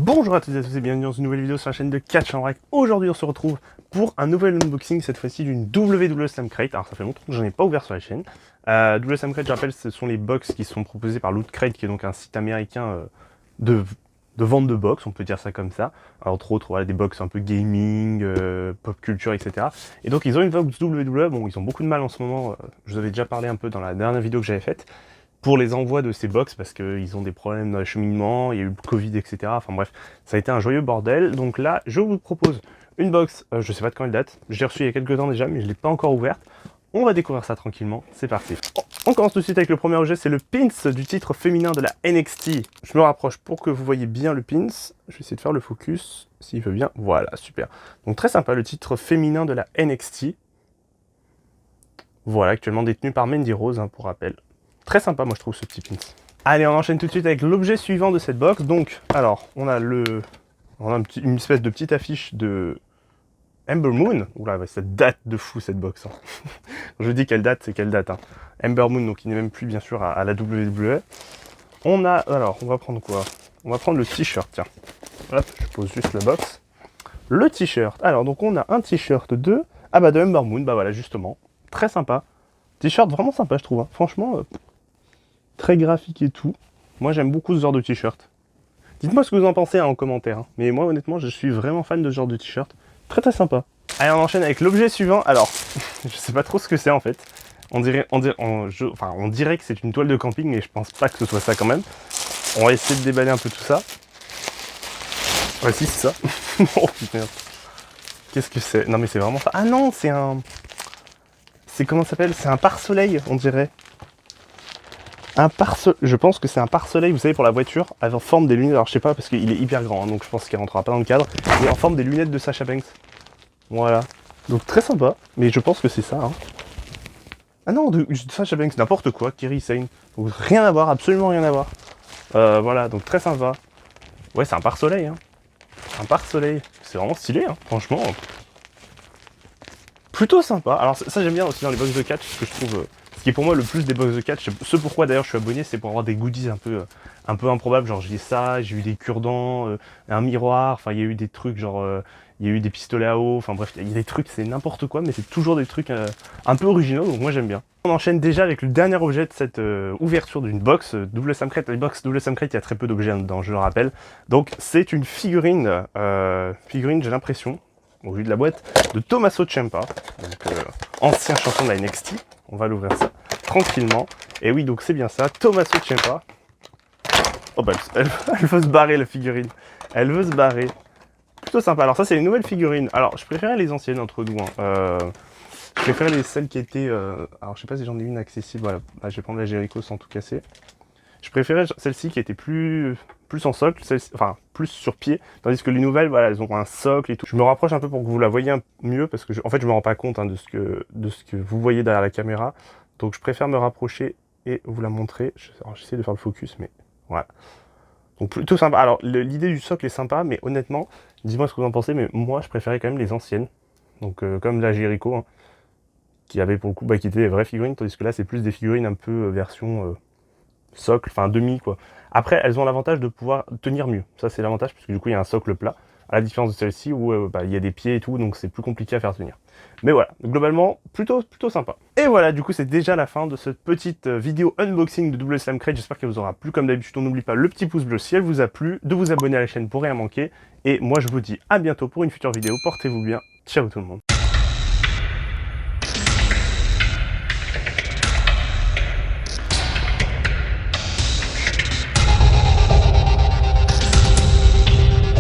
Bonjour à toutes et à tous et bienvenue dans une nouvelle vidéo sur la chaîne de Catch en Rec. Aujourd'hui on se retrouve pour un nouvel unboxing, cette fois-ci d'une WWE Slam Crate. Alors ça fait longtemps que j'en ai pas ouvert sur la chaîne. WWE Slam Crate, je rappelle, ce sont les box qui sont proposés par Loot Crate, qui est donc un site américain de vente de box, on peut dire ça comme ça. Alors, entre autres, voilà, des box un peu gaming, pop culture, etc. Et donc ils ont une box WWE, bon ils ont beaucoup de mal en ce moment, je vous avais déjà parlé un peu dans la dernière vidéo que j'avais faite, pour les envois de ces box parce qu'ils ont des problèmes dans l'acheminement, il y a eu le Covid, etc. Enfin bref, ça a été un joyeux bordel. Donc là, je vous propose une box, je sais pas de quand elle date, je l'ai reçue il y a quelques temps déjà, mais je l'ai pas encore ouverte. On va découvrir ça tranquillement, c'est parti. On commence tout de suite avec le premier objet, c'est le pins du titre féminin de la NXT. Je me rapproche pour que vous voyez bien le pins. Je vais essayer de faire le focus, s'il veut bien. Voilà, super. Donc très sympa, le titre féminin de la NXT. Voilà, actuellement détenu par Mandy Rose, hein, pour rappel. Très sympa, moi je trouve, ce petit pins. Allez, on enchaîne tout de suite avec l'objet suivant de cette box. Donc, alors, on a une espèce de petite affiche de Ember Moon. Oula, ça date de fou cette box. Hein. Je dis qu'elle date, c'est qu'elle date. Hein. Ember Moon, donc il n'est même plus bien sûr à la WWE. On a, alors, on va prendre quoi? On va prendre le t-shirt, tiens. Hop, je pose juste la box. Le t-shirt. Alors, donc on a un t-shirt de Ember Moon, bah voilà, justement. Très sympa. T-shirt vraiment sympa, je trouve. Hein. Franchement, très graphique et tout. Moi, j'aime beaucoup ce genre de t-shirt. Dites-moi ce que vous en pensez en commentaire. Hein. Mais moi, honnêtement, je suis vraiment fan de ce genre de t-shirt. Très très sympa. Allez, on enchaîne avec l'objet suivant. Alors, je sais pas trop ce que c'est en fait. On dirait que c'est une toile de camping, mais je pense pas que ce soit ça quand même. On va essayer de déballer un peu tout ça. Ouais, si, c'est ça. Oh putain. Qu'est-ce que c'est? Non, mais c'est vraiment ça. Ah non, c'est un... C'est comment ça s'appelle? C'est un pare-soleil, on dirait. Je pense que c'est un pare-soleil, vous savez, pour la voiture, en forme des lunettes. Alors je sais pas, parce qu'il est hyper grand, hein, donc je pense qu'il rentrera pas dans le cadre. Mais en forme des lunettes de Sasha Banks. Voilà. Donc très sympa, mais je pense que c'est ça. Hein. Ah non, de Sasha Banks, n'importe quoi, Kairi Sane. Donc rien à voir, absolument rien à voir. Voilà, donc très sympa. Ouais, c'est un pare-soleil. Hein. Un pare-soleil. C'est vraiment stylé, hein, franchement. Plutôt sympa. Alors ça j'aime bien aussi dans les box de catch, ce que je trouve... Ce qui est pour moi le plus des box de catch, ce pourquoi d'ailleurs je suis abonné, c'est pour avoir des goodies un peu improbables, genre j'ai ça, j'ai eu des cure-dents, un miroir, enfin il y a eu des trucs genre, il y a eu des pistolets à eau, enfin bref, il y a des trucs, c'est n'importe quoi, mais c'est toujours des trucs un peu originaux, donc moi j'aime bien. On enchaîne déjà avec le dernier objet de cette ouverture d'une box, Double Slam Crate. Les box Double Slam Crate, il y a très peu d'objets dedans, je le rappelle. Donc c'est une figurine, j'ai l'impression, au vu de la boîte, de Tommaso Ciampa, donc ancien champion de la NXT. On va l'ouvrir ça tranquillement. Et oui, donc c'est bien ça, Tommaso Ciampa. Oh bah, elle veut se barrer, la figurine. Elle veut se barrer. Plutôt sympa. Alors ça, c'est les nouvelles figurines. Alors, je préférais les anciennes entre nous. Hein. Je préférais celles qui étaient... Alors, je sais pas si j'en ai une accessible. Voilà, bah, je vais prendre la Jericho sans tout casser. Je préférais celle-ci qui était plus en socle, enfin plus sur pied, tandis que les nouvelles, voilà, elles ont un socle et tout. Je me rapproche un peu pour que vous la voyez mieux, parce que en fait je me rends pas compte hein, de ce que vous voyez derrière la caméra, donc je préfère me rapprocher et vous la montrer. J'essaie de faire le focus, mais voilà. Donc plutôt sympa. Alors l'idée du socle est sympa, mais honnêtement, dis-moi ce que vous en pensez, mais moi je préférais quand même les anciennes, donc comme la Jericho, hein, qui avait pour le coup, bah, qui étaient des vraies figurines, tandis que là c'est plus des figurines un peu version... socle, enfin demi quoi. Après elles ont l'avantage de pouvoir tenir mieux, ça c'est l'avantage puisque du coup il y a un socle plat, à la différence de celle-ci où il y a des pieds et tout, donc c'est plus compliqué à faire tenir. Mais voilà, globalement plutôt sympa. Et voilà, du coup c'est déjà la fin de cette petite vidéo unboxing de Double Slam Crate, j'espère qu'elle vous aura plu. Comme d'habitude, on n'oublie pas le petit pouce bleu si elle vous a plu, de vous abonner à la chaîne pour rien manquer, et moi je vous dis à bientôt pour une future vidéo, portez-vous bien, ciao tout le monde.